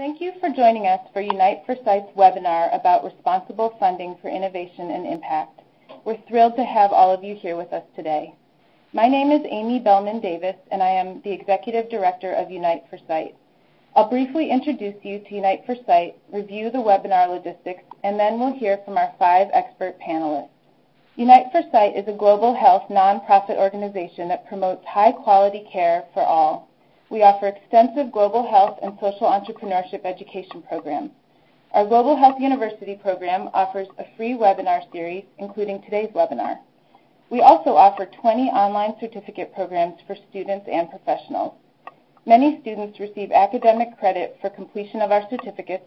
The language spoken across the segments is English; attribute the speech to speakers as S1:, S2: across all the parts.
S1: Thank you for joining us for Unite for Sight's webinar about responsible funding for innovation and impact. We're thrilled to have all of you here with us today. My name is Amy Bellman-Davis, and I am the Executive Director of Unite for Sight. I'll briefly introduce you to Unite for Sight, review the webinar logistics, and then we'll hear from our 5 expert panelists. Unite for Sight is a global health nonprofit organization that promotes high-quality care for all. We offer extensive global health and social entrepreneurship education programs. Our Global Health University program offers a free webinar series, including today's webinar. We also offer 20 online certificate programs for students and professionals. Many students receive academic credit for completion of our certificates,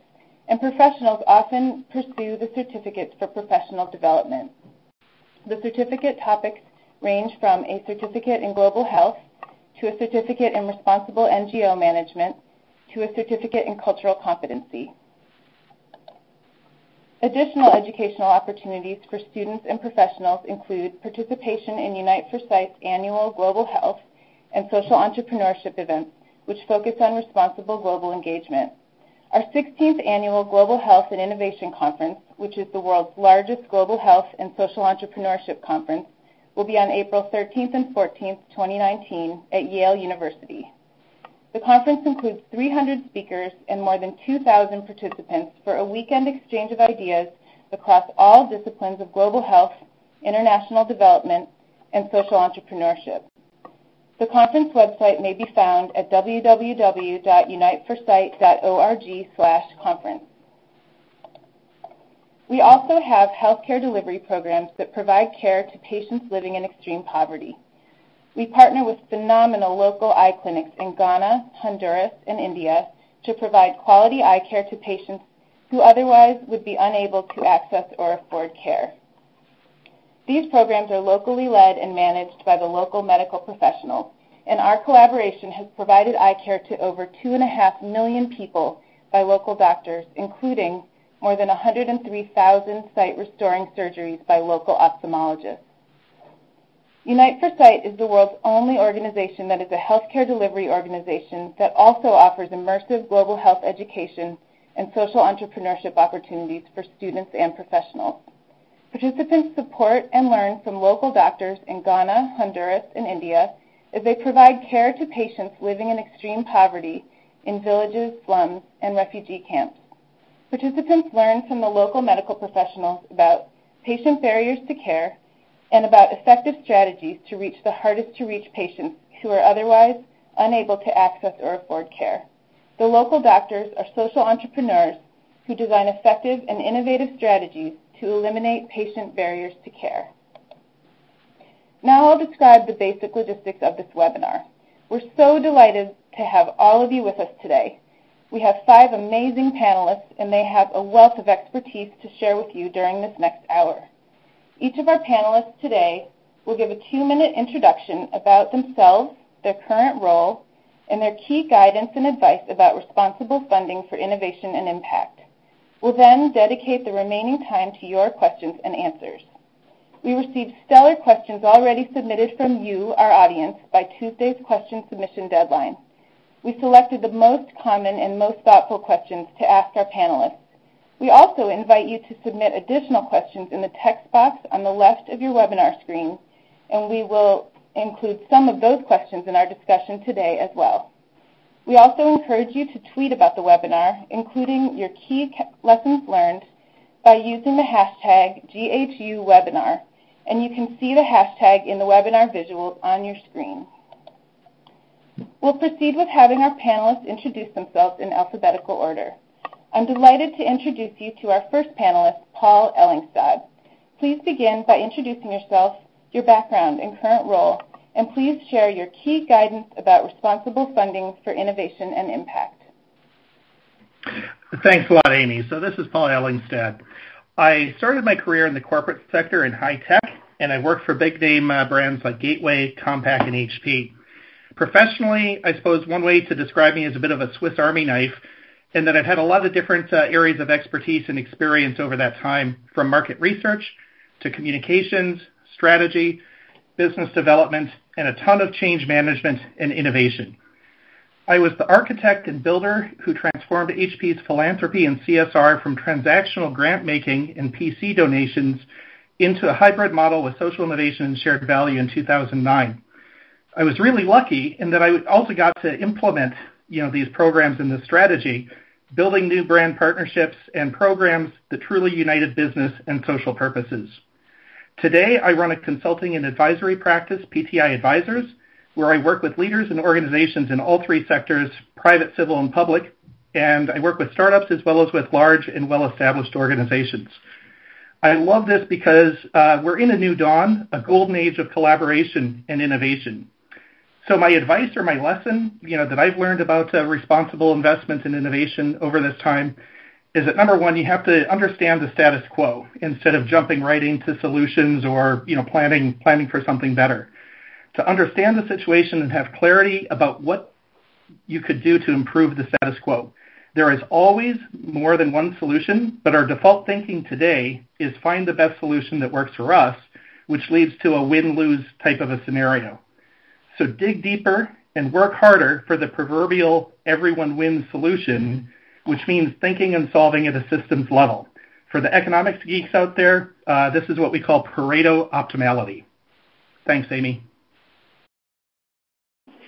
S1: and professionals often pursue the certificates for professional development. The certificate topics range from a certificate in global health, to a certificate in responsible NGO management, to a certificate in cultural competency. Additional educational opportunities for students and professionals include participation in Unite for Sight's annual Global Health and Social Entrepreneurship events, which focus on responsible global engagement. Our 16th annual Global Health and Innovation Conference, which is the world's largest global health and social entrepreneurship conference, will be on April 13th and 14th, 2019 at Yale University. The conference includes 300 speakers and more than 2,000 participants for a weekend exchange of ideas across all disciplines of global health, international development, and social entrepreneurship. The conference website may be found at www.uniteforsight.org/conference. We also have healthcare delivery programs that provide care to patients living in extreme poverty. We partner with phenomenal local eye clinics in Ghana, Honduras, and India to provide quality eye care to patients who otherwise would be unable to access or afford care. These programs are locally led and managed by the local medical professionals, and our collaboration has provided eye care to over 2.5 million people by local doctors, including more than 103,000 sight-restoring surgeries by local ophthalmologists. Unite for Sight is the world's only organization that is a healthcare delivery organization that also offers immersive global health education and social entrepreneurship opportunities for students and professionals. Participants support and learn from local doctors in Ghana, Honduras, and India as they provide care to patients living in extreme poverty in villages, slums, and refugee camps. Participants learn from the local medical professionals about patient barriers to care and about effective strategies to reach the hardest-to-reach patients who are otherwise unable to access or afford care. The local doctors are social entrepreneurs who design effective and innovative strategies to eliminate patient barriers to care. Now I'll describe the basic logistics of this webinar. We're so delighted to have all of you with us today. We have 5 amazing panelists, and they have a wealth of expertise to share with you during this next hour. Each of our panelists today will give a 2-minute introduction about themselves, their current role, and their key guidance and advice about responsible funding for innovation and impact. We'll then dedicate the remaining time to your questions and answers. We received stellar questions already submitted from you, our audience, by Tuesday's question submission deadline. We selected the most common and most thoughtful questions to ask our panelists. We also invite you to submit additional questions in the text box on the left of your webinar screen, and we will include some of those questions in our discussion today as well. We also encourage you to tweet about the webinar, including your key lessons learned, by using the hashtag GHUWebinar, and you can see the hashtag in the webinar visuals on your screen. We'll proceed with having our panelists introduce themselves in alphabetical order. I'm delighted to introduce you to our first panelist, Paul Ellingstad. Please begin by introducing yourself, your background and current role, and please share your key guidance about responsible funding for innovation and impact.
S2: Thanks a lot, Amy. So this is Paul Ellingstad. I started my career in the corporate sector in high tech, and I worked for big-name brands like Gateway, Compaq, and HP. Professionally, I suppose one way to describe me is a bit of a Swiss Army knife, in that I've had a lot of different areas of expertise and experience over that time, from market research to communications, strategy, business development, and a ton of change management and innovation. I was the architect and builder who transformed HP's philanthropy and CSR from transactional grant-making and PC donations into a hybrid model with social innovation and shared value in 2009. I was really lucky in that I also got to implement, these programs and this strategy, building new brand partnerships and programs that truly united business and social purposes. Today, I run a consulting and advisory practice, PTI Advisors, where I work with leaders and organizations in all three sectors, private, civil, and public, and I work with startups as well as with large and well-established organizations. I love this because we're in a new dawn, a golden age of collaboration and innovation. So my advice or my lesson, that I've learned about responsible investment and innovation over this time is that, number one, you have to understand the status quo instead of jumping right into solutions or, planning for something better. To understand the situation and have clarity about what you could do to improve the status quo. There is always more than one solution, but our default thinking today is find the best solution that works for us, which leads to a win-lose type of a scenario. So dig deeper and work harder for the proverbial everyone wins solution, which means thinking and solving at a systems level. For the economics geeks out there, this is what we call Pareto optimality. Thanks, Amy.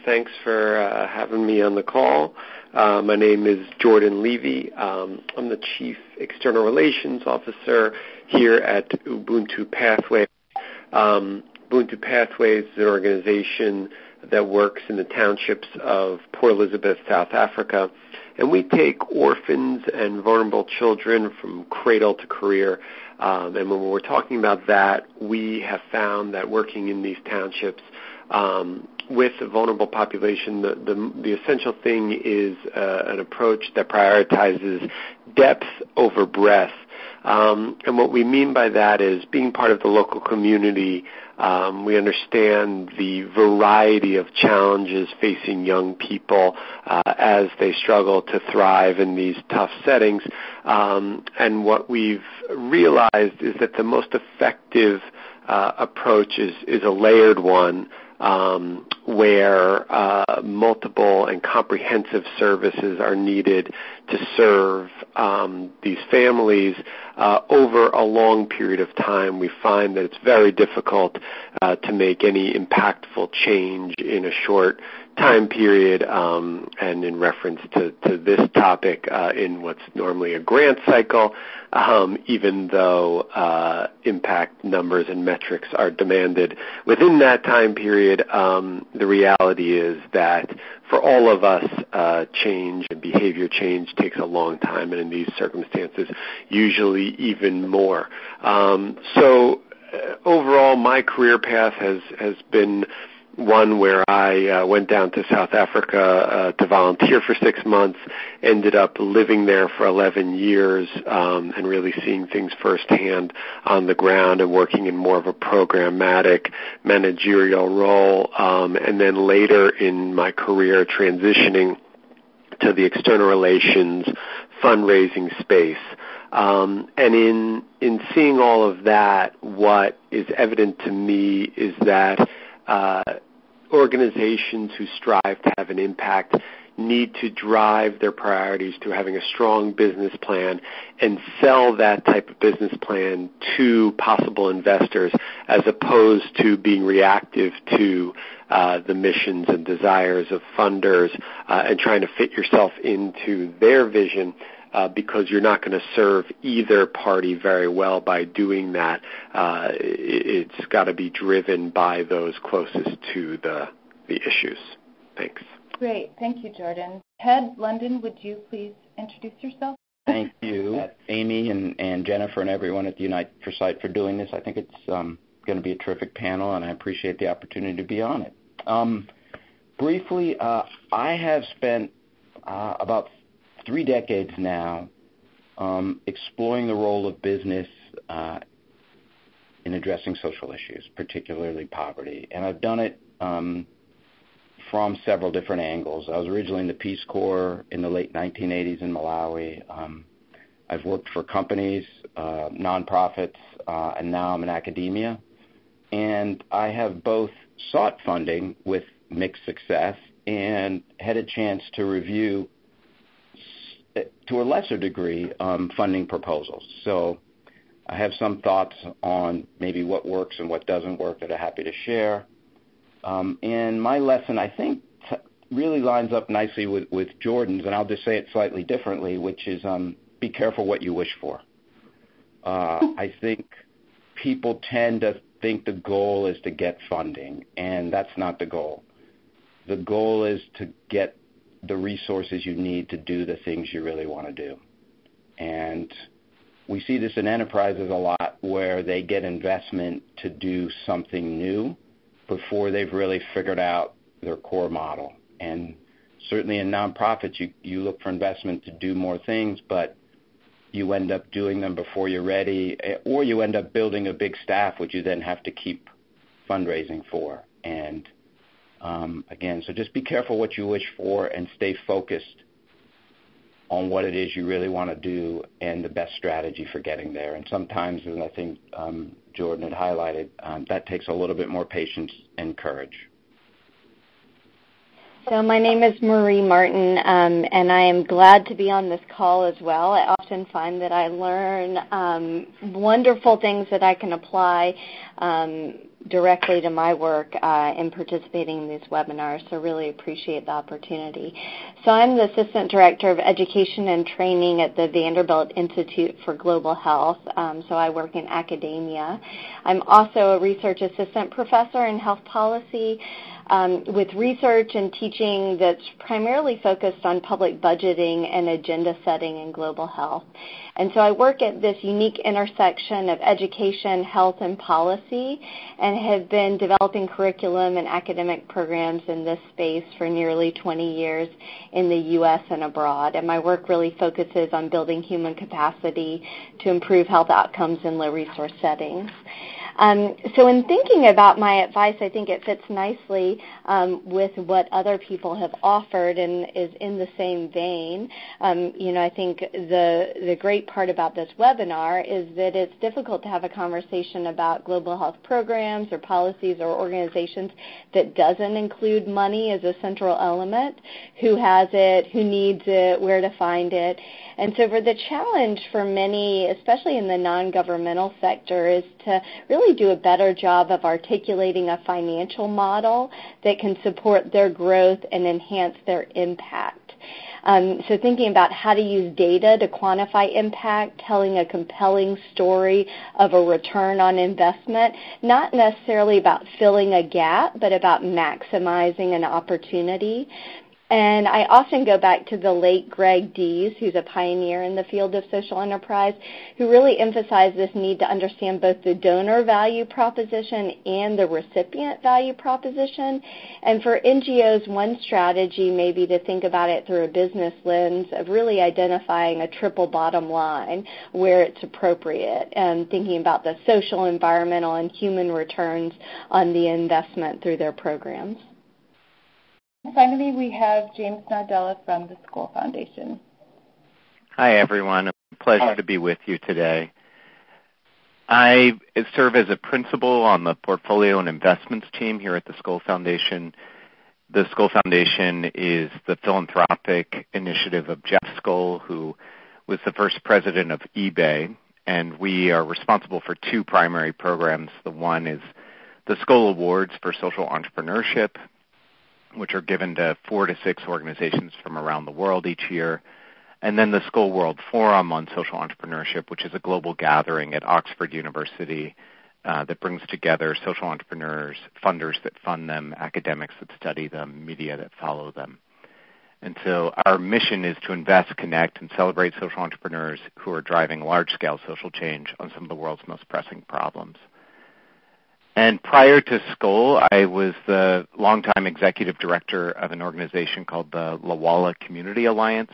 S3: Thanks for having me on the call. My name is Jordan Levy. I'm the Chief External Relations Officer here at Ubuntu Pathways. Ubuntu Pathways is an organization that works in the townships of Port Elizabeth, South Africa, and we take orphans and vulnerable children from cradle to career. And when we're talking about that, we have found that working in these townships with a vulnerable population, the essential thing is an approach that prioritizes depth over breadth. And what we mean by that is being part of the local community. We understand the variety of challenges facing young people as they struggle to thrive in these tough settings. And what we've realized is that the most effective approach is a layered one, where multiple and comprehensive services are needed to serve these families over a long period of time. We find that it's very difficult to make any impactful change in a short time period, and in reference to this topic, in what's normally a grant cycle, even though impact numbers and metrics are demanded within that time period, the reality is that for all of us, change and behavior change takes a long time, and in these circumstances, usually even more. So overall, my career path has been one where I went down to South Africa to volunteer for 6 months, ended up living there for 11 years, and really seeing things firsthand on the ground and working in more of a programmatic managerial role, and then later in my career transitioning to the external relations fundraising space. And in seeing all of that, what is evident to me is that organizations who strive to have an impact need to drive their priorities to having a strong business plan and sell that type of business plan to possible investors, as opposed to being reactive to the missions and desires of funders and trying to fit yourself into their vision. Because you're not going to serve either party very well by doing that. It's got to be driven by those closest to the issues. Thanks.
S1: Great. Thank you, Jordan. Ted London, would you please introduce yourself?
S4: Thank you, Amy and Jennifer and everyone at the Unite for Sight for doing this. I think it's going to be a terrific panel, and I appreciate the opportunity to be on it. Briefly, I have spent about 3 decades now exploring the role of business in addressing social issues, particularly poverty. And I've done it from several different angles. I was originally in the Peace Corps in the late 1980s in Malawi. I've worked for companies, nonprofits, and now I'm in academia. And I have both sought funding with mixed success and had a chance to review, to a lesser degree, funding proposals. So I have some thoughts on maybe what works and what doesn't work that I'm happy to share. And my lesson, I think, really lines up nicely with Jordan's, and I'll just say it slightly differently, which is be careful what you wish for. I think people tend to think the goal is to get funding, and that's not the goal. The goal is to get the resources you need to do the things you really want to do. And we see this in enterprises a lot where they get investment to do something new before they've really figured out their core model. And certainly in nonprofits, you look for investment to do more things, but you end up doing them before you're ready, or you end up building a big staff, which you then have to keep fundraising for. And again, so just be careful what you wish for and stay focused on what it is you really want to do and the best strategy for getting there. And sometimes, and I think Jordan had highlighted, that takes a little bit more patience and courage.
S5: So my name is Marie Martin, and I am glad to be on this call as well. I often find that I learn wonderful things that I can apply directly to my work in participating in these webinars, so really appreciate the opportunity. So I'm the Assistant Director of Education and Training at the Vanderbilt Institute for Global Health, so I work in academia. I'm also a Research Assistant Professor in Health Policy with research and teaching that's primarily focused on public budgeting and agenda setting in global health. And so I work at this unique intersection of education, health, and policy, and have been developing curriculum and academic programs in this space for nearly 20 years in the U.S. and abroad. And my work really focuses on building human capacity to improve health outcomes in low-resource settings. So in thinking about my advice, I think it fits nicely with what other people have offered and is in the same vein. I think the great part about this webinar is that it's difficult to have a conversation about global health programs or policies or organizations that doesn't include money as a central element. Who has it? Who needs it? Where to find it? And so for the challenge for many, especially in the non-governmental sector, is to really do a better job of articulating a financial model that can support their growth and enhance their impact. So thinking about how to use data to quantify impact, telling a compelling story of a return on investment, not necessarily about filling a gap, but about maximizing an opportunity. And I often go back to the late Greg Dees, who's a pioneer in the field of social enterprise, who really emphasized this need to understand both the donor value proposition and the recipient value proposition. And for NGOs, one strategy may be to think about it through a business lens of really identifying a triple bottom line where it's appropriate, and thinking about the social, environmental, and human returns on the investment through their programs.
S1: Finally, we have James Nardella from the Skoll Foundation.
S6: Hi, everyone. A pleasure to be with you today. I serve as a principal on the portfolio and investments team here at the Skoll Foundation. The Skoll Foundation is the philanthropic initiative of Jeff Skoll, who was the first president of eBay, and we are responsible for two primary programs. The one is the Skoll Awards for Social Entrepreneurship, which are given to 4 to 6 organizations from around the world each year, and then the Skoll World Forum on Social Entrepreneurship, which is a global gathering at Oxford University that brings together social entrepreneurs, funders that fund them, academics that study them, media that follow them. And so our mission is to invest, connect, and celebrate social entrepreneurs who are driving large-scale social change on some of the world's most pressing problems. And prior to Skoll, I was the longtime executive director of an organization called the Lawala Community Alliance,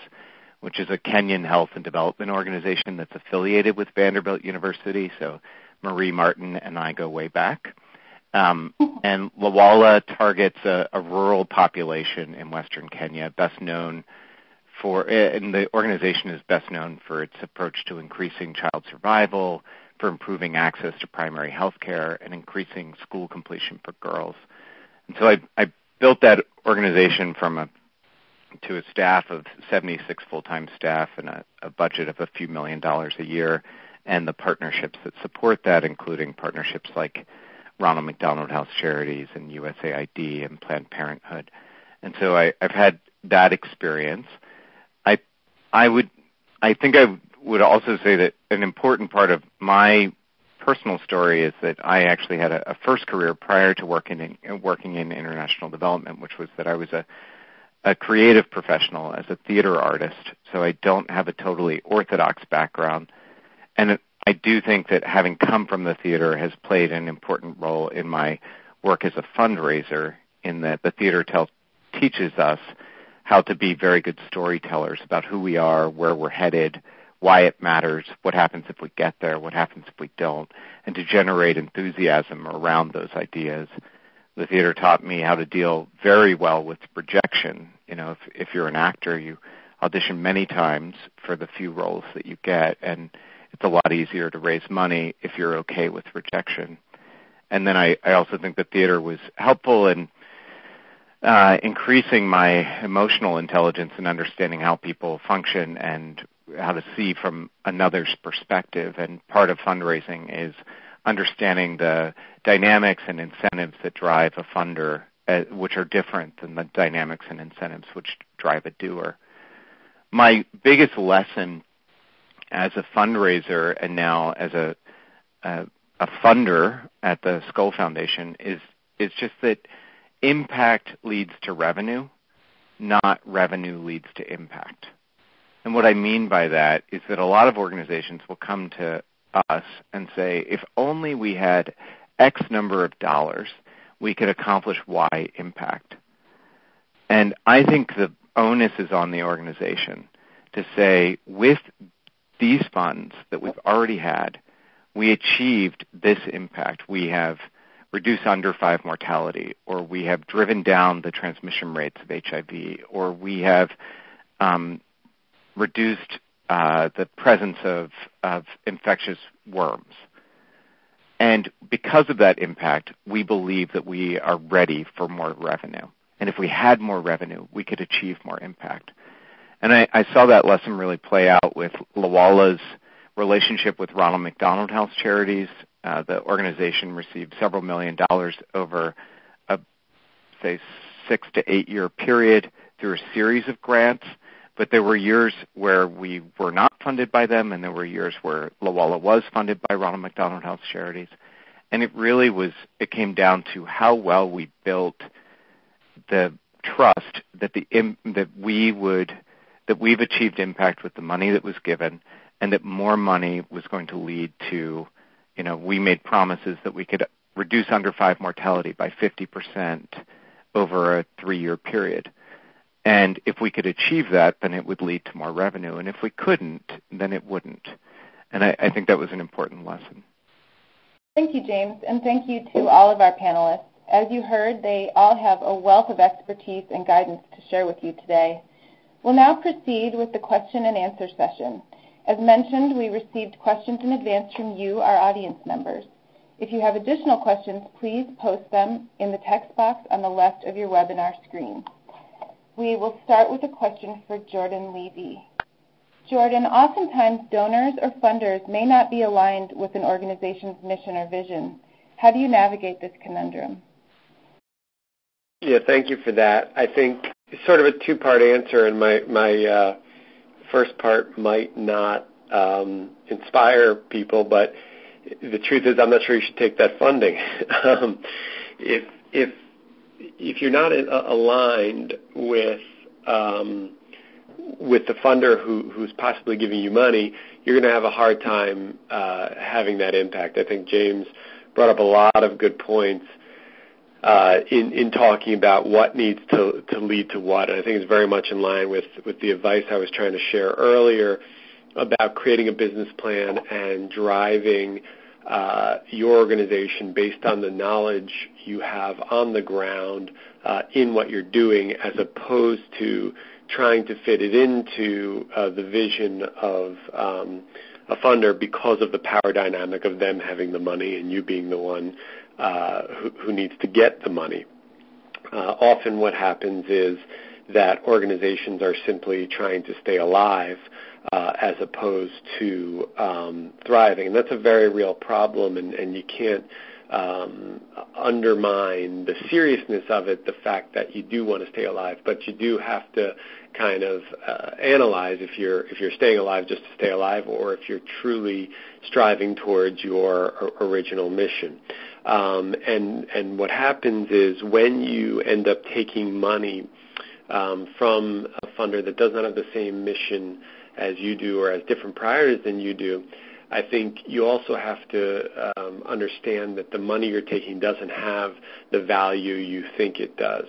S6: which is a Kenyan health and development organization that's affiliated with Vanderbilt University. So Marie Martin and I go way back. And Lawala targets a rural population in western Kenya, best known for, and the organization is best known for its approach to increasing child survival, for improving access to primary health care, and increasing school completion for girls. And so I built that organization to a staff of 76 full-time staff and a budget of a few $1 million a year, and the partnerships that support that, including partnerships like Ronald McDonald House Charities and USAID and Planned Parenthood. And so I've had that experience. I think I would also say that an important part of my personal story is that I actually had a first career prior to working in international development, which was that I was a creative professional as a theater artist, so I don't have a totally orthodox background. And I do think that having come from the theater has played an important role in my work as a fundraiser, in that the theater teaches us how to be very good storytellers about who we are, where we're headed, why it matters, what happens if we get there, what happens if we don't, and to generate enthusiasm around those ideas. The theater taught me how to deal very well with rejection. You know, if you're an actor, you audition many times for the few roles that you get, and it's a lot easier to raise money if you're okay with rejection. And then I also think that theater was helpful in increasing my emotional intelligence and understanding how people function and how to see from another's perspective. And part of fundraising is understanding the dynamics and incentives that drive a funder, which are different than the dynamics and incentives which drive a doer. My biggest lesson as a fundraiser and now as a funder at the Skoll Foundation is just that impact leads to revenue, not revenue leads to impact. And what I mean by that is that a lot of organizations will come to us and say, if only we had X number of dollars, we could accomplish Y impact. And I think the onus is on the organization to say, with these funds that we've already had, we achieved this impact. We have reduced under 5 mortality, or we have driven down the transmission rates of HIV, or we have reduced the presence of infectious worms. And because of that impact, we believe that we are ready for more revenue. And if we had more revenue, we could achieve more impact. And I saw that lesson really play out with Lawala's relationship with Ronald McDonald House Charities. The organization received several $1 million over a, say, 6 to 8 year period through a series of grants. But there were years where we were not funded by them, and there were years where Lawala was funded by Ronald McDonald House Charities. And it came down to how well we built the trust that we've achieved impact with the money that was given, and that more money was going to lead to, we made promises that we could reduce under 5 mortality by 50% over a 3-year period. And if we could achieve that, then it would lead to more revenue. And if we couldn't, then it wouldn't. And I think that was an important lesson.
S1: Thank you, James, and thank you to all of our panelists. As you heard, they all have a wealth of expertise and guidance to share with you today. We'll now proceed with the question and answer session. As mentioned, we received questions in advance from you, our audience members. If you have additional questions, please post them in the text box on the left of your webinar screen. We will start with a question for Jordan Levy. Jordan, oftentimes donors or funders may not be aligned with an organization's mission or vision. How do you navigate this conundrum?
S3: Yeah, thank you for that. I think it's sort of a two-part answer, and my first part might not inspire people, but the truth is I'm not sure you should take that funding. If you're not aligned with the funder who's possibly giving you money, you're going to have a hard time having that impact. I think James brought up a lot of good points in talking about what needs to lead to what. And I think it's very much in line with the advice I was trying to share earlier about creating a business plan and driving your organization based on the knowledge you have on the ground in what you're doing, as opposed to trying to fit it into the vision of a funder because of the power dynamic of them having the money and you being the one who needs to get the money. often what happens is that organizations are simply trying to stay alive as opposed to thriving. And that's a very real problem, and you can't undermine the seriousness of it, the fact that you do want to stay alive, but you do have to kind of analyze if you're staying alive just to stay alive, or if you're truly striving towards your original mission. And what happens is when you end up taking money from a funder that does not have the same mission as you do or has different priorities than you do, I think you also have to understand that the money you're taking doesn't have the value you think it does.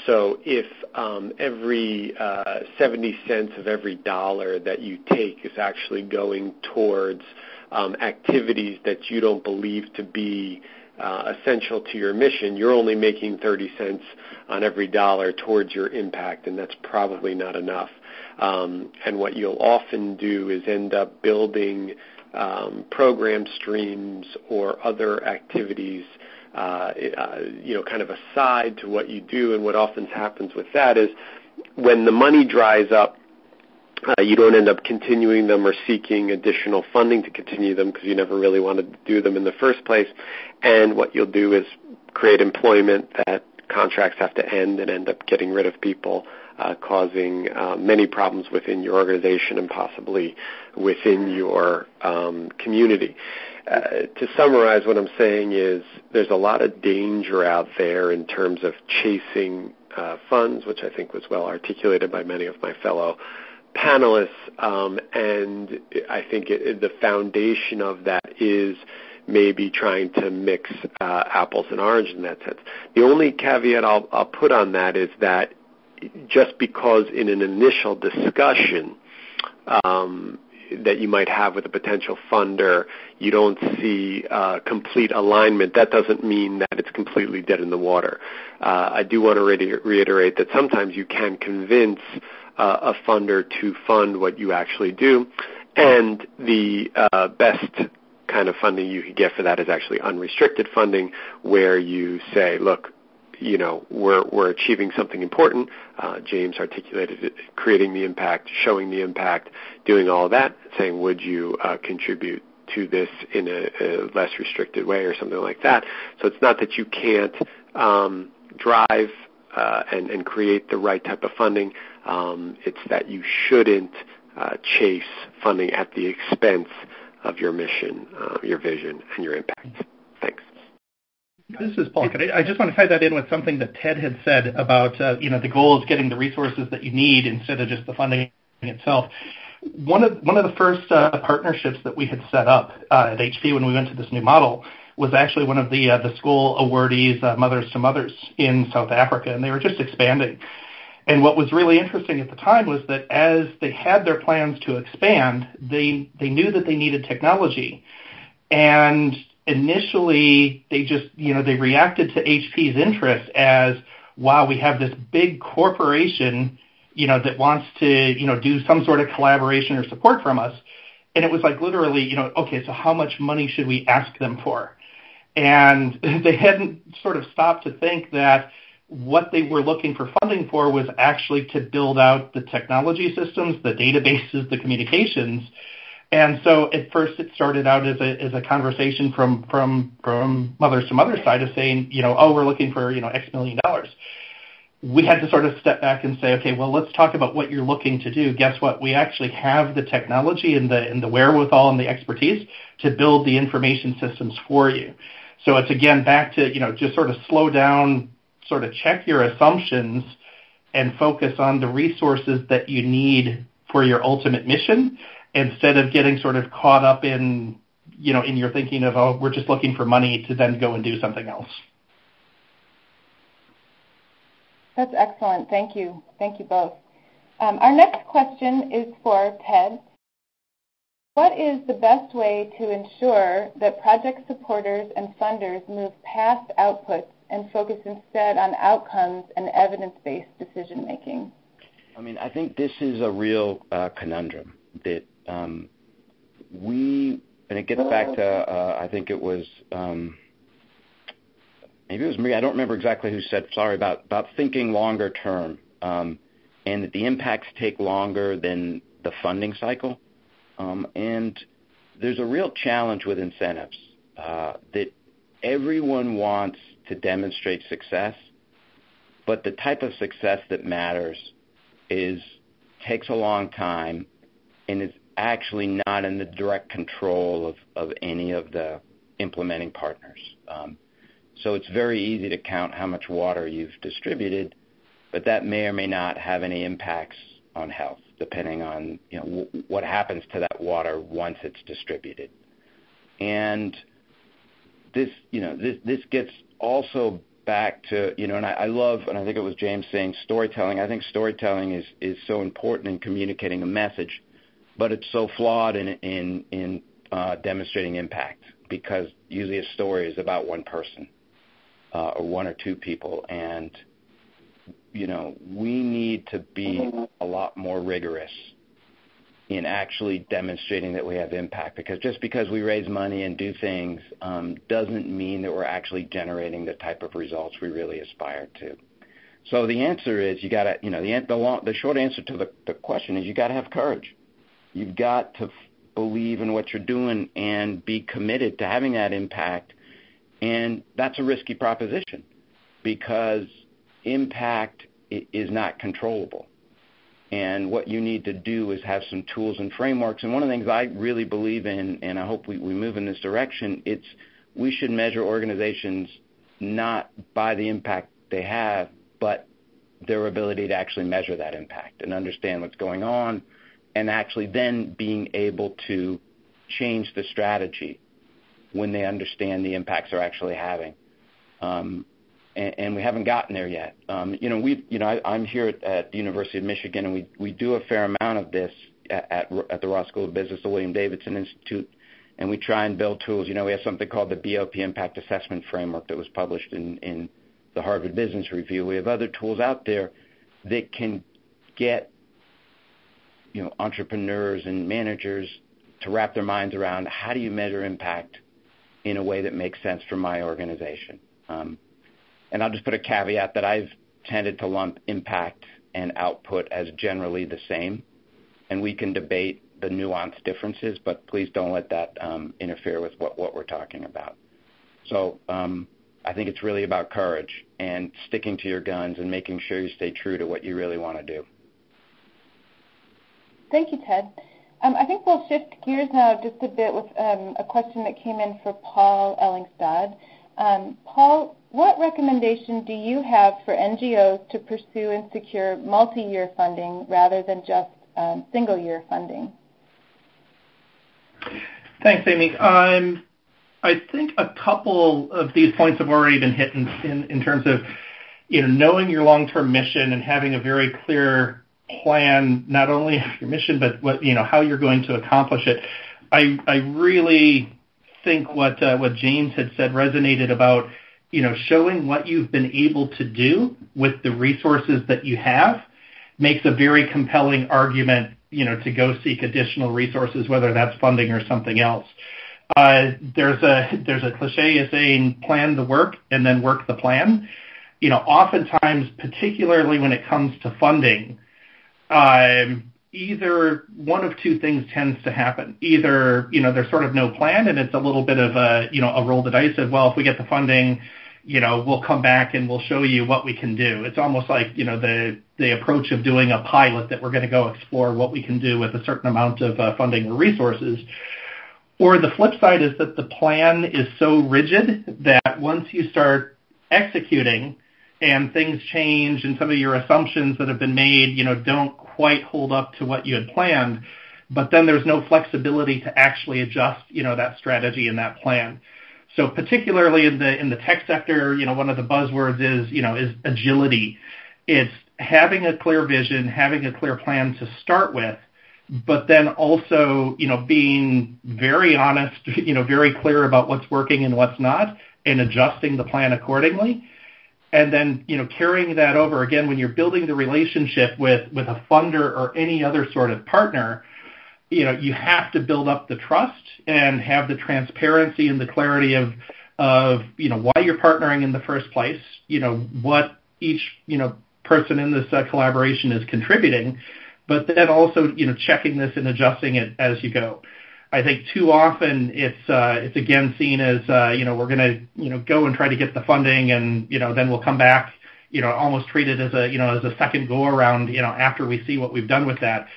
S3: So if every 70 cents of every dollar that you take is actually going towards activities that you don't believe to be essential to your mission, you're only making 30 cents on every dollar towards your impact, and that's probably not enough. And what you'll often do is end up building program streams or other activities, kind of aside to what you do. And what often happens with that is when the money dries up, you don't end up continuing them or seeking additional funding to continue them because you never really wanted to do them in the first place. And what you'll do is create employment that contracts have to end and end up getting rid of people, causing many problems within your organization and possibly within your community. To summarize, what I'm saying is there's a lot of danger out there in terms of chasing funds, which I think was well articulated by many of my fellow panelists, and I think the foundation of that is maybe trying to mix apples and oranges in that sense. The only caveat I'll put on that is that just because in an initial discussion that you might have with a potential funder, you don't see complete alignment, that doesn't mean that it's completely dead in the water. I do want to reiterate that sometimes you can convince a funder to fund what you actually do, and the best kind of funding you can get for that is actually unrestricted funding, where you say, look, we're achieving something important. James articulated it, creating the impact, showing the impact, doing all of that, saying, would you contribute to this in a less restricted way or something like that. So it's not that you can't drive and create the right type of funding. It's that you shouldn't chase funding at the expense of your mission, your vision, and your impact. Thanks.
S2: This is Paul. I just want to tie that in with something that Ted had said about, the goal is getting the resources that you need instead of just the funding itself. One of the first partnerships that we had set up at HP when we went to this new model was actually one of the school awardees, Mothers to Mothers in South Africa, and they were just expanding. And what was really interesting at the time was that as they had their plans to expand, they knew that they needed technology. And initially, they just, they reacted to HP's interest as, wow, we have this big corporation, that wants to, do some sort of collaboration or support from us. And it was like literally, okay, so how much money should we ask them for? And they hadn't sort of stopped to think that what they were looking for funding for was actually to build out the technology systems, the databases, the communications. And so at first it started out as a conversation from Mothers to Mothers side of saying, we're looking for, X million dollars. We had to sort of step back and say, okay, well, let's talk about what you're looking to do. Guess what? We actually have the technology and the wherewithal and the expertise to build the information systems for you. So it's again back to, just sort of slow down, sort of check your assumptions and focus on the resources that you need for your ultimate mission instead of getting sort of caught up in, in your thinking of, we're just looking for money to then go and do something else.
S1: That's excellent. Thank you. Thank you both. Our next question is for Ted. What is the best way to ensure that project supporters and funders move past outputs and focus instead on outcomes and evidence-based decision-making?
S4: I think this is a real conundrum that and it gets back to, I think it was maybe it was Marie, I don't remember exactly who said, sorry, about thinking longer term, and that the impacts take longer than the funding cycle. And there's a real challenge with incentives that everyone wants to demonstrate success, but the type of success that matters takes a long time and is actually not in the direct control of any of the implementing partners. So it's very easy to count how much water you've distributed, but that may or may not have any impacts on health, depending on what happens to that water once it's distributed. And this gets also back to, and I love, and I think it was James saying storytelling. I think storytelling is so important in communicating a message, but it's so flawed in demonstrating impact, because usually a story is about one person or one or two people, and we need to be a lot more rigorous in actually demonstrating that we have impact, because just because we raise money and do things doesn't mean that we're actually generating the type of results we really aspire to. So the answer is you got to, the short answer to the question is you got to have courage. You've got to believe in what you're doing and be committed to having that impact, and that's a risky proposition because impact is not controllable. And what you need to do is have some tools and frameworks. And one of the things I really believe in, and I hope we move in this direction, we should measure organizations not by the impact they have, but their ability to actually measure that impact and understand what's going on, and actually then being able to change the strategy when they understand the impacts they're actually having. And we haven't gotten there yet. I'm here at the University of Michigan, and we do a fair amount of this at the Ross School of Business, the William Davidson Institute, and we try and build tools. We have something called the BOP Impact Assessment Framework that was published in the Harvard Business Review. We have other tools out there that can get entrepreneurs and managers to wrap their minds around how do you measure impact in a way that makes sense for my organization. And I'll just put a caveat that I've tended to lump impact and output as generally the same, and we can debate the nuanced differences, but please don't let that interfere with what we're talking about. So I think it's really about courage and sticking to your guns and making sure you stay true to what you really want to do.
S1: Thank you, Ted. I think we'll shift gears now just a bit with a question that came in for Paul Ellingstad. Paul, what recommendation do you have for NGOs to pursue and secure multi-year funding rather than just single-year funding?
S2: Thanks, Amy. I think a couple of these points have already been hit in terms of knowing your long-term mission and having a very clear plan, not only your mission, but what how you're going to accomplish it. I really think what James had said resonated about showing what you've been able to do with the resources that you have makes a very compelling argument to go seek additional resources, whether that's funding or something else. There's a cliche saying, plan the work and then work the plan. Oftentimes, particularly when it comes to funding, either one of two things tends to happen. Either, there's sort of no plan and it's a little bit of a roll the dice of, well, if we get the funding, we'll come back and we'll show you what we can do. It's almost like, the approach of doing a pilot that we're going to go explore what we can do with a certain amount of funding or resources. Or the flip side is that the plan is so rigid that once you start executing and things change and some of your assumptions that have been made, don't quite hold up to what you had planned, but then there's no flexibility to actually adjust, that strategy and that plan. So particularly in the tech sector, one of the buzzwords is agility. It's having a clear vision, having a clear plan to start with, but then also, being very honest, very clear about what's working and what's not, and adjusting the plan accordingly. And then, carrying that over, again, when you're building the relationship with a funder or any other sort of partner, you have to build up the trust and have the transparency and the clarity of, of, why you're partnering in the first place, what each, person in this collaboration is contributing, but then also, checking this and adjusting it as you go. I think too often it's again seen as, we're going to, go and try to get the funding and, then we'll come back, almost treat it as a second go around, after we see what we've done with that.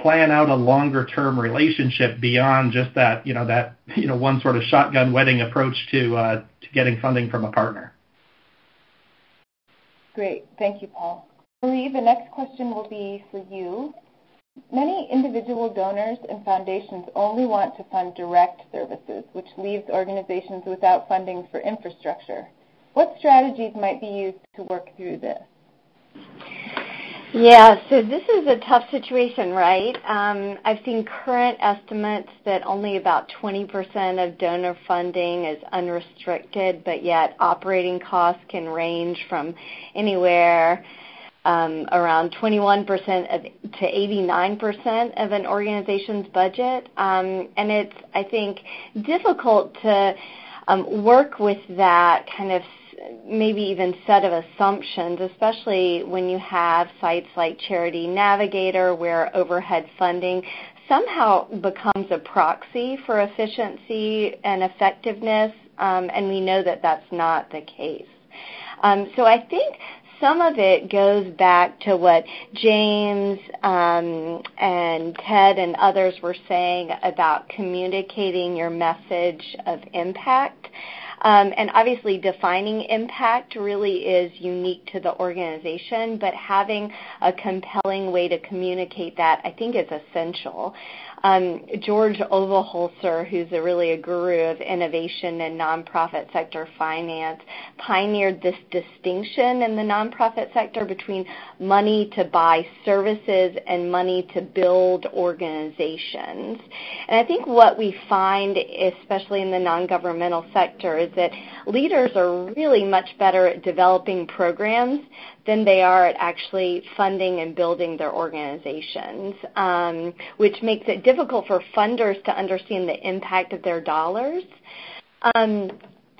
S2: Plan out a longer term relationship beyond just that, one sort of shotgun wedding approach to getting funding from a partner.
S1: Great. Thank you, Paul. Marie, the next question will be for you. Many individual donors and foundations only want to fund direct services, which leaves organizations without funding for infrastructure. What strategies might be used to work through this?
S5: Yeah, so this is a tough situation, right? I've seen current estimates that only about 20% of donor funding is unrestricted, but yet operating costs can range from anywhere around 21% to 89% of an organization's budget. And it's, I think, difficult to work with that kind of maybe even set of assumptions, especially when you have sites like Charity Navigator where overhead funding somehow becomes a proxy for efficiency and effectiveness, and we know that that's not the case. So I think some of it goes back to what James and Ted and others were saying about communicating your message of impact. And obviously defining impact really is unique to the organization, but having a compelling way to communicate that I think is essential. George Overholser, who's really a guru of innovation and nonprofit sector finance, pioneered this distinction in the nonprofit sector between money to buy services and money to build organizations. And I think what we find, especially in the non-governmental sector, is that leaders are really much better at developing programs than they are at actually funding and building their organizations, which makes it difficult for funders to understand the impact of their dollars.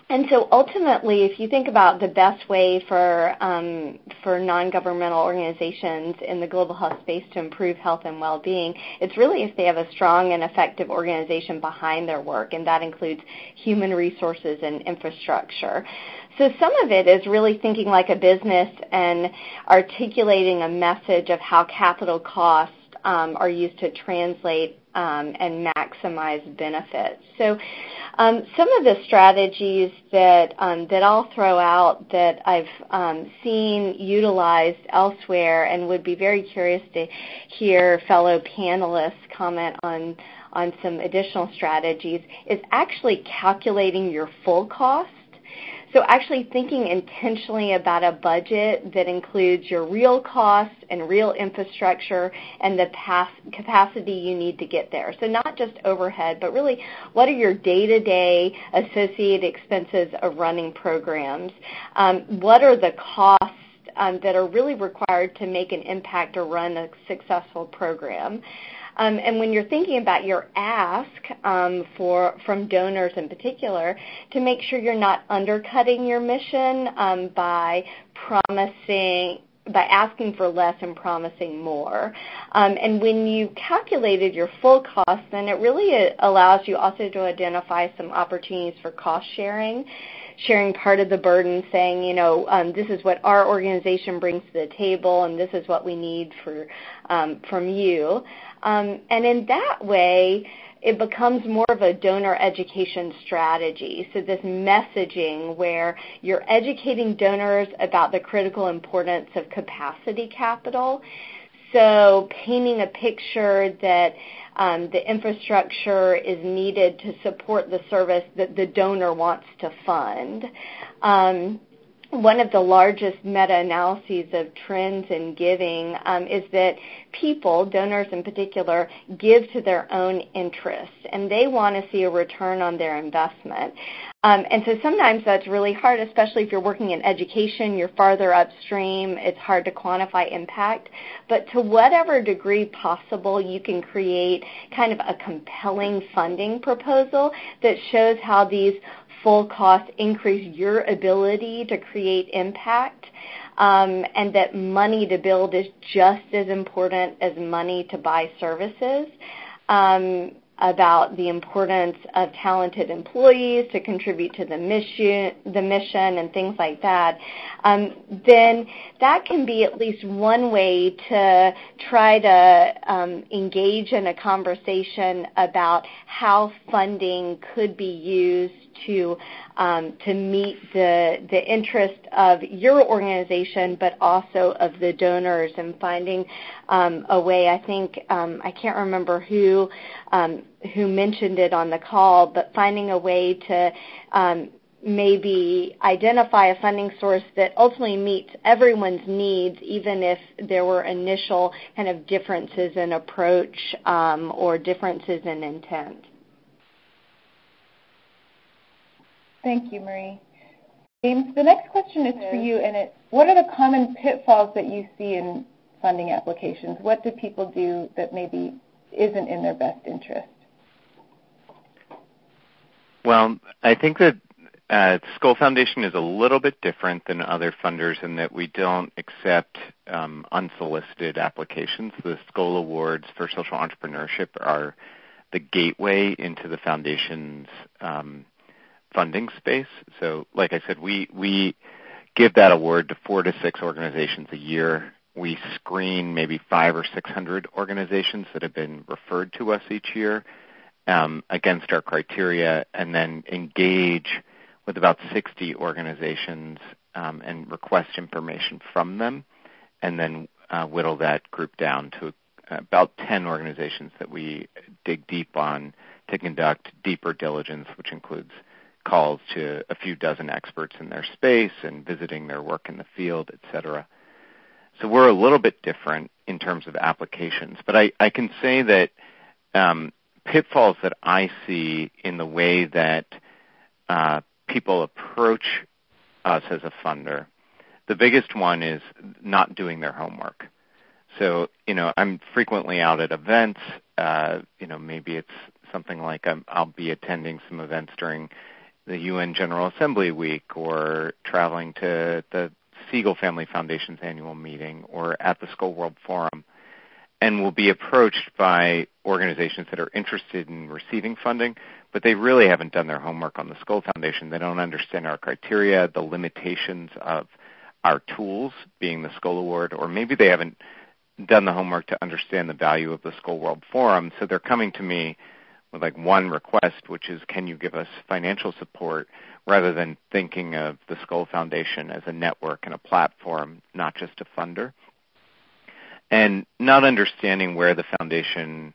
S5: And so ultimately, if you think about the best way for non-governmental organizations in the global health space to improve health and well-being, it's really if they have a strong and effective organization behind their work, and that includes human resources and infrastructure. So some of it is really thinking like a business and articulating a message of how capital costs are used to translate and maximize benefits. So some of the strategies that I'll throw out that I've seen utilized elsewhere and would be very curious to hear fellow panelists comment on some additional strategies is actually calculating your full cost. So actually thinking intentionally about a budget that includes your real costs and real infrastructure and the capacity you need to get there. So not just overhead, but really what are your day-to-day associated expenses of running programs? What are the costs that are really required to make an impact or run a successful program? And when you're thinking about your ask from donors in particular, to make sure you're not undercutting your mission by asking for less and promising more. And when you calculated your full cost, then it really allows you also to identify some opportunities for cost sharing part of the burden, saying, this is what our organization brings to the table, and this is what we need from you. And in that way, it becomes more of a donor education strategy. So this messaging where you're educating donors about the critical importance of capacity capital. So painting a picture that the infrastructure is needed to support the service that the donor wants to fund. One of the largest meta-analyses of trends in giving is that people, donors in particular, give to their own interests, and they want to see a return on their investment. And so sometimes that's really hard, especially if you're working in education, you're farther upstream, it's hard to quantify impact. But to whatever degree possible, you can create kind of a compelling funding proposal that shows how these full cost increase your ability to create impact, and that money to build is just as important as money to buy services, about the importance of talented employees to contribute to the mission and things like that, then that can be at least one way to try to engage in a conversation about how funding could be used to meet the interest of your organization, but also of the donors, and finding a way. I think I can't remember who mentioned it on the call, but finding a way to maybe identify a funding source that ultimately meets everyone's needs, even if there were initial kind of differences in approach or differences in intent.
S1: Thank you, Marie. James, the next question is for you, and what are the common pitfalls that you see in funding applications? What do people do that maybe isn't in their best interest?
S6: Well, I think that Skoll Foundation is a little bit different than other funders in that we don't accept unsolicited applications. The Skoll Awards for Social Entrepreneurship are the gateway into the foundation's funding space. So, like I said, we give that award to 4 to 6 organizations a year. We screen maybe 500 or 600 organizations that have been referred to us each year against our criteria, and then engage with about 60 organizations and request information from them, and then whittle that group down to about 10 organizations that we dig deep on to conduct deeper diligence, which includes calls to a few dozen experts in their space and visiting their work in the field, et cetera. So we're a little bit different in terms of applications. But I can say that pitfalls that I see in the way that people approach us as a funder, the biggest one is not doing their homework. So, I'm frequently out at events. Maybe it's something like I'll be attending some events during the UN General Assembly Week, or traveling to the Siegel Family Foundation's annual meeting, or at the Skoll World Forum, and will be approached by organizations that are interested in receiving funding, but they really haven't done their homework on the Skoll Foundation. They don't understand our criteria, the limitations of our tools, being the Skoll Award, or maybe they haven't done the homework to understand the value of the Skoll World Forum. So they're coming to me with like one request, which is, can you give us financial support, rather than thinking of the Skoll Foundation as a network and a platform, not just a funder. And not understanding where the foundation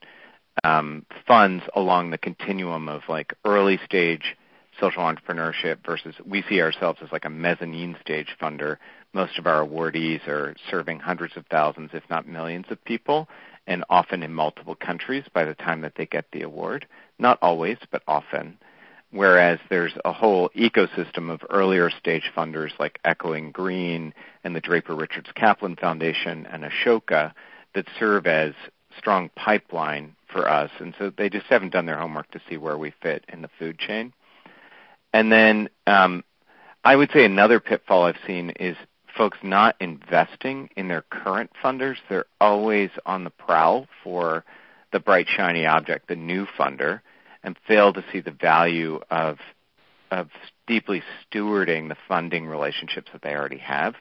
S6: funds along the continuum of like early stage social entrepreneurship versus, we see ourselves as like a mezzanine stage funder. Most of our awardees are serving hundreds of thousands, if not millions of people, and often in multiple countries by the time that they get the award. Not always, but often. Whereas there's a whole ecosystem of earlier stage funders like Echoing Green and the Draper Richards Kaplan Foundation and Ashoka that serve as strong pipeline for us. And so they just haven't done their homework to see where we fit in the food chain. And then I would say another pitfall I've seen is folks not investing in their current funders. They're always on the prowl for the bright, shiny object, the new funder, and fail to see the value of deeply stewarding the funding relationships that they already have,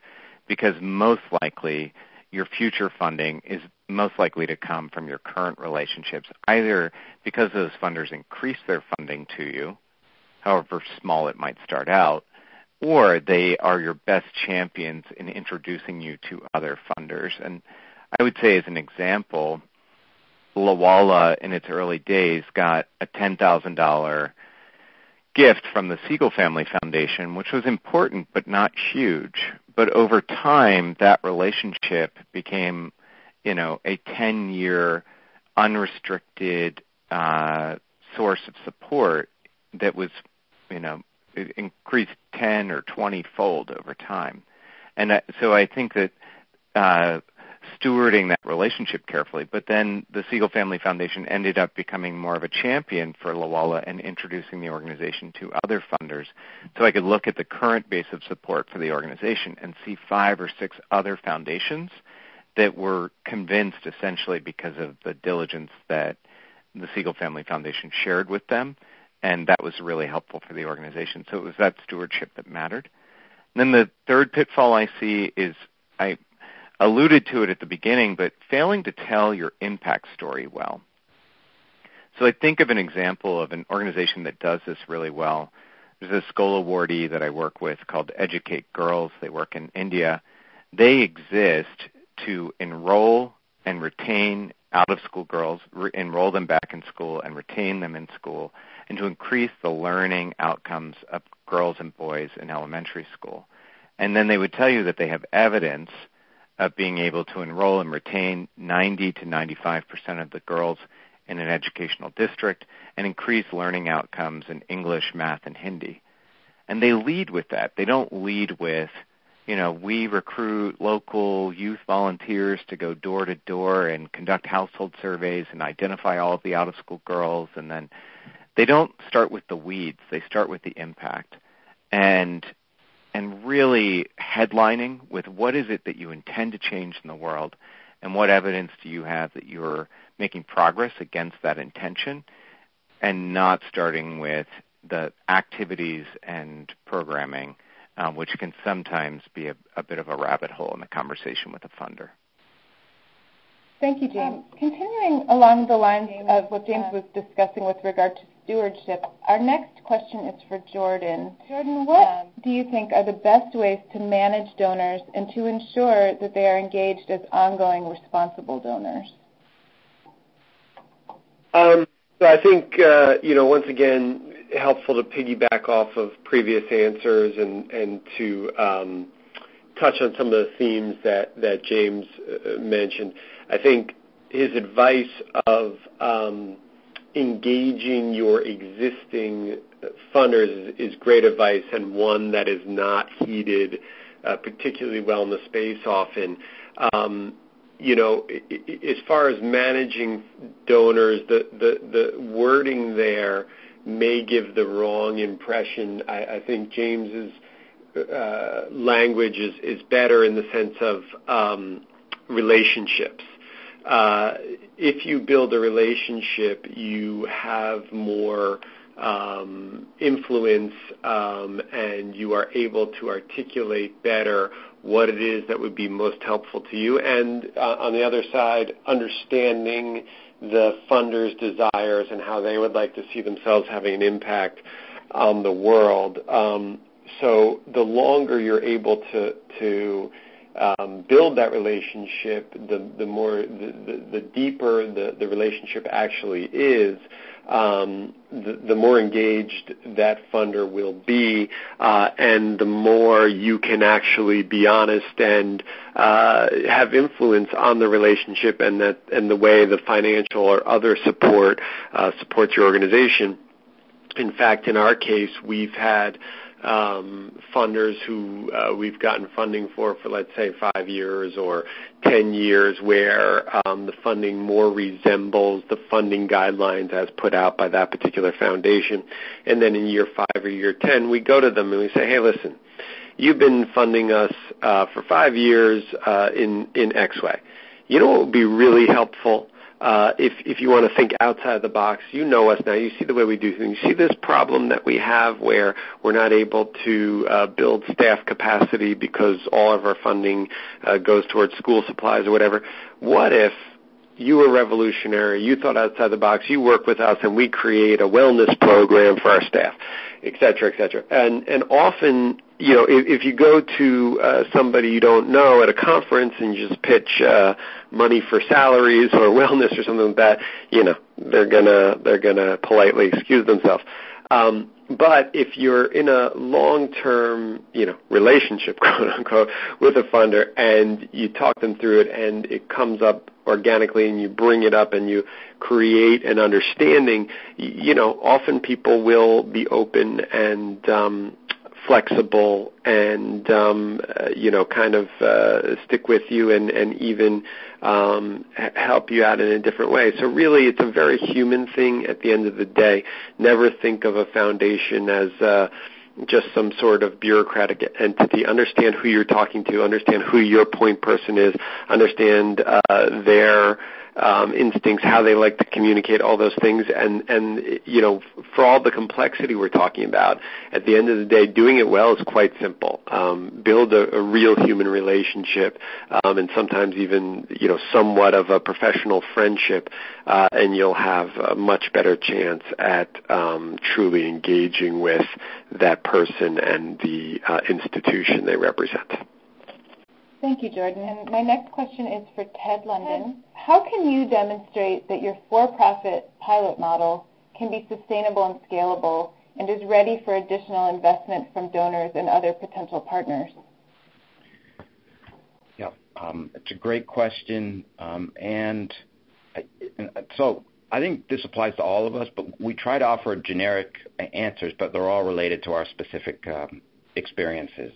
S6: because most likely your future funding is most likely to come from your current relationships, either because those funders increase their funding to you, however small it might start out, or they are your best champions in introducing you to other funders. And I would say, as an example, Lawala in its early days got a $10,000 gift from the Siegel Family Foundation, which was important but not huge. But over time, that relationship became, a 10-year unrestricted source of support that was, it increased 10 or 20-fold over time. And so I think that stewarding that relationship carefully. But then the Siegel Family Foundation ended up becoming more of a champion for Loyola and introducing the organization to other funders. So I could look at the current base of support for the organization and see 5 or 6 other foundations that were convinced, essentially because of the diligence that the Siegel Family Foundation shared with them, and that was really helpful for the organization. So it was that stewardship that mattered. And then the third pitfall I see is, I alluded to it at the beginning, but failing to tell your impact story well. So I think of an example of an organization that does this really well. There's a Scholar awardee that I work with called Educate Girls. They work in India. They exist to enroll and retain out-of-school girls, enroll them back in school and retain them in school, and to increase the learning outcomes of girls and boys in elementary school. And then they would tell you that they have evidence of being able to enroll and retain 90 to 95% of the girls in an educational district and increase learning outcomes in English, math, and Hindi. And they lead with that. They don't lead with, we recruit local youth volunteers to go door to door and conduct household surveys and identify all of the out-of-school girls. And then they don't start with the weeds. They start with the impact. And really headlining with what is it that you intend to change in the world, and what evidence do you have that you're making progress against that intention, and not starting with the activities and programming, which can sometimes be a bit of a rabbit hole in the conversation with a funder.
S1: Thank you, James. Continuing along the lines of what James was discussing with regard to stewardship, our next question is for Jordan. Jordan, what do you think are the best ways to manage donors and to ensure that they are engaged as ongoing responsible donors?
S3: So I think, once again, helpful to piggyback off of previous answers and to touch on some of the themes that James mentioned. I think his advice of engaging your existing funders is great advice, and one that is not heeded particularly well in the space often. As far as managing donors, the wording there may give the wrong impression. I think James's language is better in the sense of relationships. If you build a relationship, you have more influence, and you are able to articulate better what it is that would be most helpful to you. And on the other side, understanding the funders' desires and how they would like to see themselves having an impact on the world. So the longer you're able to build that relationship, the deeper the relationship actually is, the more engaged that funder will be, and the more you can actually be honest and have influence on the relationship and the way the financial or other support supports your organization. In fact, in our case, we've had funders who we've gotten funding for let's say 5 years or 10 years, where the funding more resembles the funding guidelines as put out by that particular foundation. And then in year 5 or year 10, we go to them and we say, hey, listen, you've been funding us for 5 years in X way. You know what would be really helpful? If you want to think outside the box, you know us now. You see the way we do things. You see this problem that we have where we're not able to build staff capacity because all of our funding goes towards school supplies or whatever. What if you were revolutionary, you thought outside the box, you work with us, and we create a wellness program for our staff, et cetera, et cetera. And often, if you go to somebody you don't know at a conference and you just pitch money for salaries or wellness or something like that, they're gonna politely excuse themselves. But if you're in a long-term, relationship, quote unquote, with a funder, and you talk them through it, and it comes up organically, and you bring it up, and you create an understanding, often people will be open and flexible and kind of stick with you and even help you out in a different way. So really, it's a very human thing at the end of the day. Never think of a foundation as just some sort of bureaucratic entity. Understand who you're talking to, understand who your point person is, understand their instincts, how they like to communicate, all those things, and for all the complexity we're talking about, at the end of the day, doing it well is quite simple. Build a real human relationship, and sometimes even somewhat of a professional friendship, and you'll have a much better chance at truly engaging with that person and the institution they represent.
S1: Thank you, Jordan. And my next question is for Ted London. How can you demonstrate that your for-profit pilot model can be sustainable and scalable and is ready for additional investment from donors and other potential partners?
S4: Yeah, it's a great question. So I think this applies to all of us, but we try to offer generic answers, but they're all related to our specific experiences.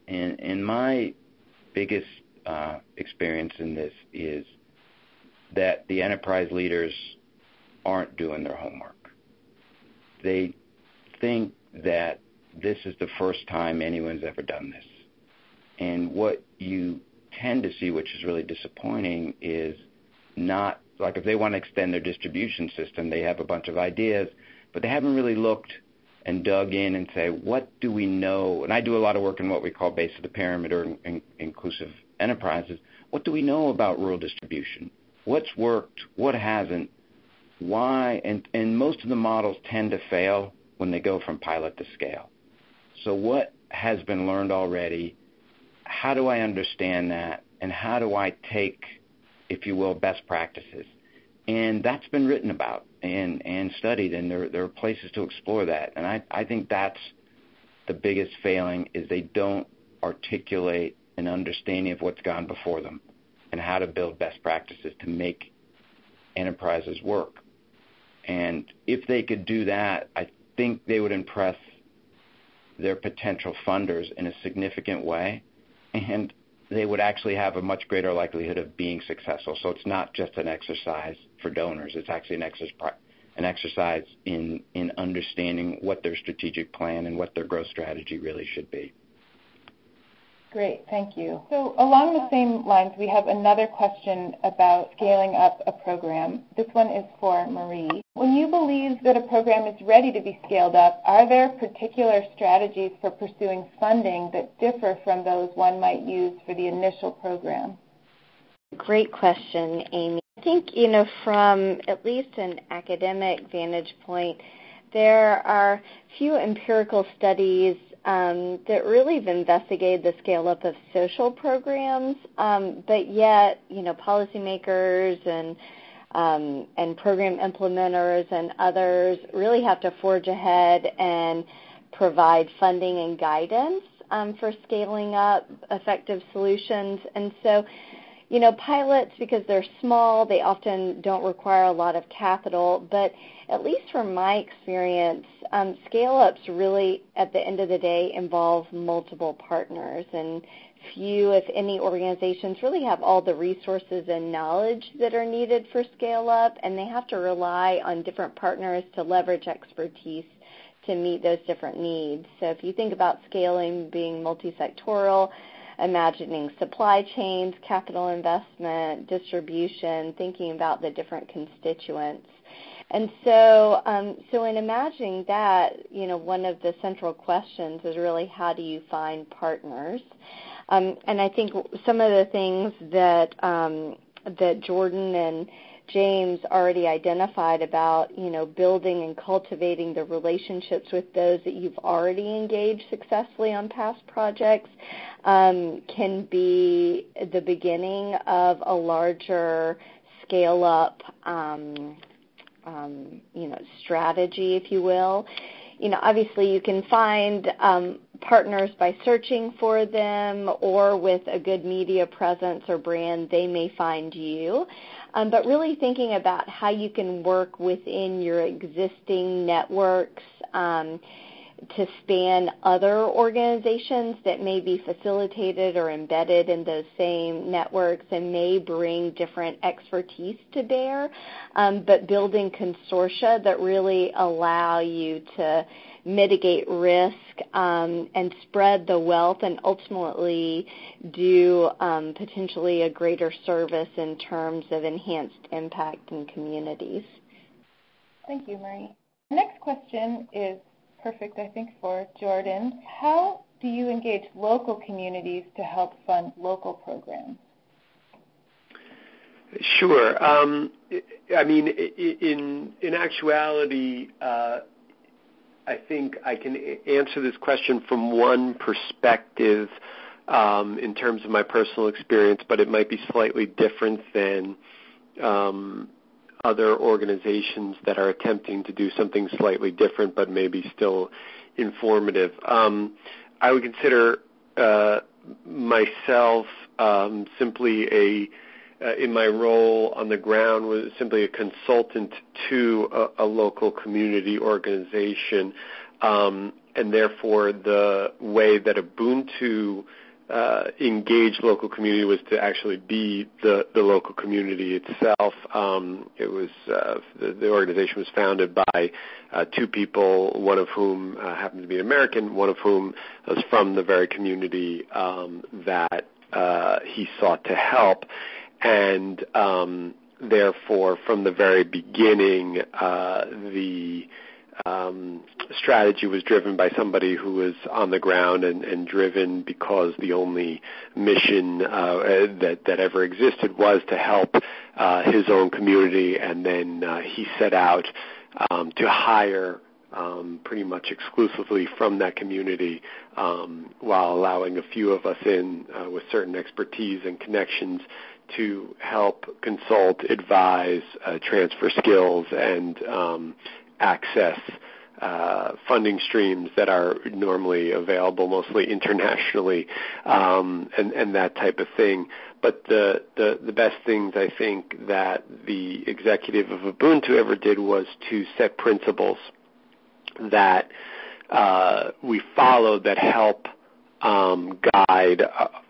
S4: In my biggest experience in this is that the enterprise leaders aren't doing their homework. They think that this is the first time anyone's ever done this. And what you tend to see, which is really disappointing, is not like if they want to extend their distribution system, they have a bunch of ideas, but they haven't really looked and dug in and say, what do we know? And I do a lot of work in what we call base of the pyramid or inclusive enterprises. What do we know about rural distribution? What's worked? What hasn't? Why? And most of the models tend to fail when they go from pilot to scale. So what has been learned already? How do I understand that? And how do I take, if you will, best practices? And that's been written about and studied, and there are places to explore that. And I think that's the biggest failing, is they don't articulate an understanding of what's gone before them and how to build best practices to make enterprises work. And if they could do that, I think they would impress their potential funders in a significant way, and they would actually have a much greater likelihood of being successful. So it's not just an exercise for donors. It's actually an exercise in understanding what their strategic plan and what their growth strategy really should be.
S1: Great, thank you. So along the same lines, we have another question about scaling up a program. This one is for Marie. When you believe that a program is ready to be scaled up, are there particular strategies for pursuing funding that differ from those one might use for the initial program?
S5: Great question, Amy. I think, from at least an academic vantage point, there are few empirical studies that really have investigated the scale-up of social programs, but yet, policymakers and program implementers and others really have to forge ahead and provide funding and guidance for scaling up effective solutions. And so, pilots, because they're small, they often don't require a lot of capital, but at least from my experience, scale-ups really, at the end of the day, involve multiple partners, and few, if any, organizations really have all the resources and knowledge that are needed for scale-up, and they have to rely on different partners to leverage expertise to meet those different needs. So if you think about scaling being multi-sectoral, imagining supply chains, capital investment, distribution, thinking about the different constituents. And so in imagining that, one of the central questions is really how do you find partners? And I think some of the things that Jordan and James already identified about, building and cultivating the relationships with those that you've already engaged successfully on past projects can be the beginning of a larger scale-up, strategy, if you will. Obviously you can find partners by searching for them, or with a good media presence or brand, they may find you. But really thinking about how you can work within your existing networks, to span other organizations that may be facilitated or embedded in those same networks and may bring different expertise to bear, but building consortia that really allow you to mitigate risk and spread the wealth and ultimately do potentially a greater service in terms of enhanced impact in communities.
S1: Thank you, Marie. The next question is perfect, I think, for Jordan. How do you engage local communities to help fund local programs?
S3: Sure. I mean, in actuality, I think I can answer this question from one perspective in terms of my personal experience, but it might be slightly different than other organizations that are attempting to do something slightly different but maybe still informative. I would consider myself simply in my role on the ground was simply a consultant to a local community organization, and therefore the way that Ubuntu engaged local community was to actually be the local community itself. It was the organization was founded by two people, one of whom happened to be an American, one of whom was from the very community that he sought to help. And therefore, from the very beginning, the strategy was driven by somebody who was on the ground and driven because the only mission that ever existed was to help his own community. And then he set out to hire pretty much exclusively from that community, while allowing a few of us in with certain expertise and connections to help consult, advise, transfer skills, and access funding streams that are normally available mostly internationally, and that type of thing. But the best things I think that the executive of Ubuntu ever did was to set principles that we follow that help guide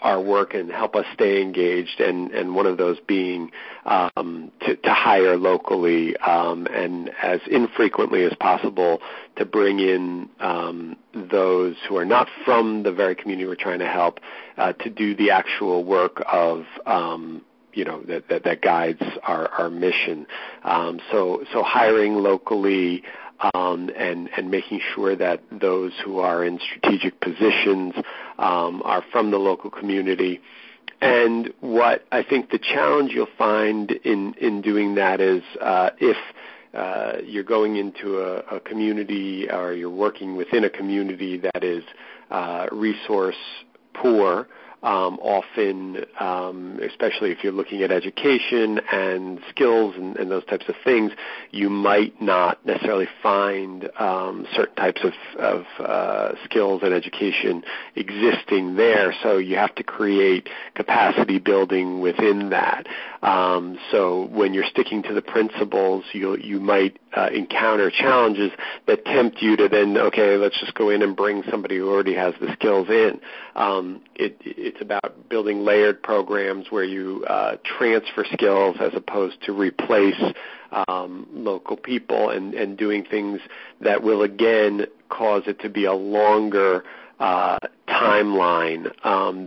S3: our work and help us stay engaged, and one of those being to hire locally and as infrequently as possible to bring in those who are not from the very community we're trying to help to do the actual work of that guides our mission. So hiring locally, and making sure that those who are in strategic positions are from the local community. And what I think the challenge you'll find in doing that is if you're going into a community or you're working within a community that is resource poor, often, especially if you're looking at education and skills and those types of things, you might not necessarily find certain types of skills and education existing there. So you have to create capacity building within that. So when you're sticking to the principles, you might encounter challenges that tempt you to then, okay, let's just go in and bring somebody who already has the skills in. It's about building layered programs where you transfer skills as opposed to replace local people, and doing things that will, again, cause it to be a longer timeline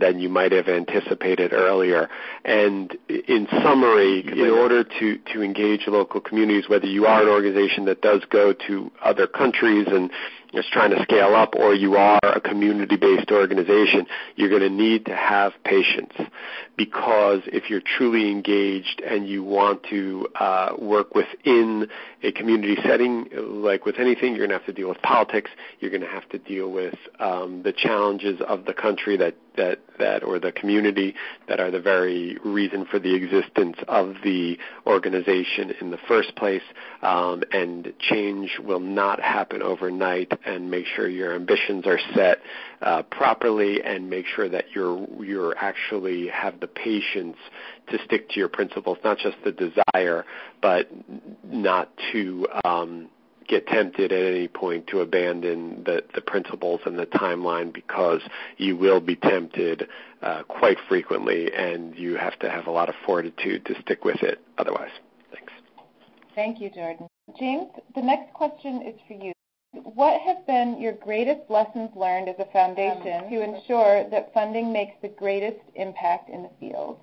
S3: than you might have anticipated earlier. And in summary, in order to engage local communities, whether you are an organization that does go to other countries and is trying to scale up, or you are a community-based organization, you're going to need to have patience, because if you're truly engaged and you want to work within a community setting, like with anything, you're going to have to deal with politics. You're going to have to deal with the challenges of the country that or the community that are the very reason for the existence of the organization in the first place, and change will not happen overnight. And make sure your ambitions are set properly, and make sure that you're actually have the patience to stick to your principles, not just the desire, but not to get tempted at any point to abandon the principles and the timeline, because you will be tempted quite frequently, and you have to have a lot of fortitude to stick with it otherwise. Thanks.
S1: Thank you, Jordan. James, the next question is for you. What have been your greatest lessons learned as a foundation to ensure that funding makes the greatest impact in the field?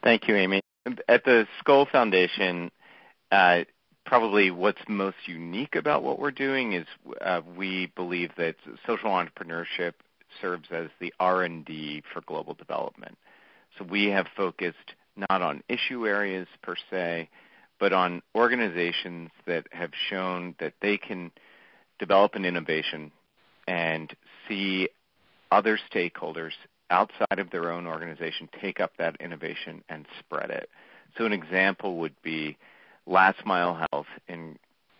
S6: Thank you, Amy. At the Skoll Foundation, probably what's most unique about what we're doing is we believe that social entrepreneurship serves as the R&D for global development. So we have focused not on issue areas per se, but on organizations that have shown that they can develop an innovation and see other stakeholders outside of their own organization take up that innovation and spread it. So an example would be Last Mile Health. In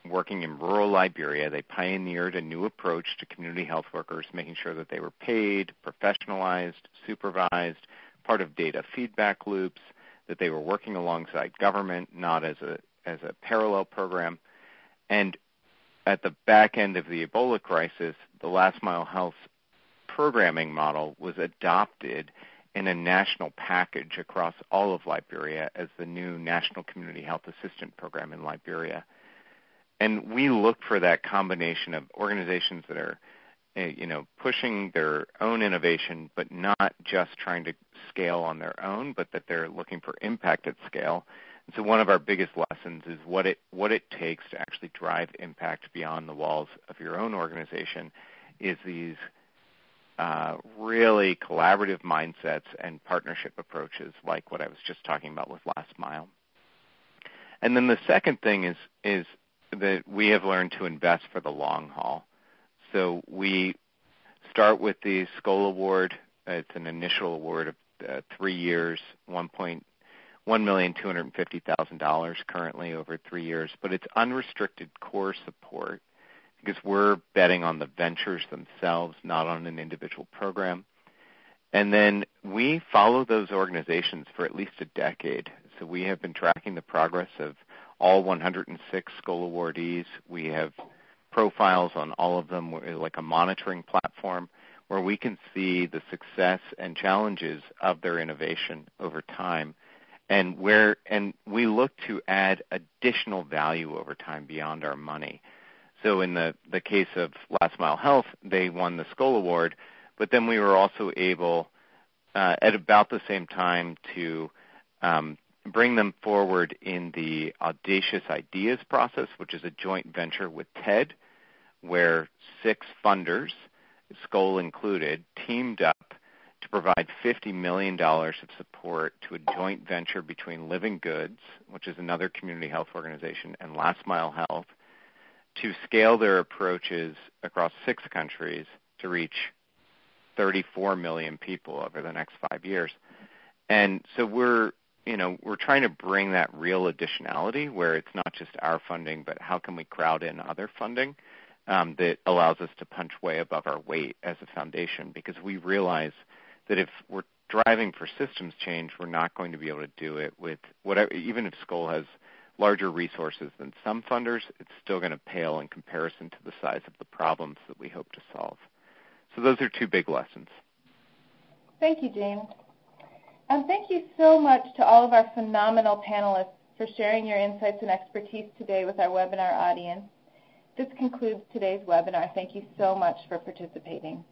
S6: working in rural Liberia, they pioneered a new approach to community health workers, making sure that they were paid, professionalized, supervised, part of data feedback loops, that they were working alongside government, not as a parallel program. And at the back end of the Ebola crisis, the Last Mile Health programming model was adopted in a national package across all of Liberia as the new National Community Health Assistant Program in Liberia. And we look for that combination of organizations that are pushing their own innovation, but not just trying to scale on their own, but that they're looking for impact at scale. And so one of our biggest lessons is what it takes to actually drive impact beyond the walls of your own organization is these really collaborative mindsets and partnership approaches like what I was just talking about with Last Mile. And then the second thing is that we have learned to invest for the long haul. So we start with the Skoll Award. It's an initial award of 3 years, $1,250,000 currently over 3 years, but it's unrestricted core support because we're betting on the ventures themselves, not on an individual program. And then we follow those organizations for at least a decade. So we have been tracking the progress of all 106 Skoll awardees. We have profiles on all of them, like a monitoring platform where we can see the success and challenges of their innovation over time. And we look to add additional value over time beyond our money. So in the case of Last Mile Health, they won the Skoll Award, but then we were also able at about the same time to bring them forward in the Audacious Ideas process, which is a joint venture with TED, where 6 funders, Skoll included, teamed up to provide $50 million of support to a joint venture between Living Goods, which is another community health organization, and Last Mile Health, to scale their approaches across 6 countries to reach 34 million people over the next 5 years. And so we're trying to bring that real additionality where it's not just our funding, but how can we crowd in other funding that allows us to punch way above our weight as a foundation, because we realize that if we're driving for systems change, we're not going to be able to do it with whatever, even if Skoll has larger resources than some funders, it's still going to pale in comparison to the size of the problems that we hope to solve. So those are 2 big lessons.
S1: Thank you, James. And thank you so much to all of our phenomenal panelists for sharing your insights and expertise today with our webinar audience. This concludes today's webinar. Thank you so much for participating.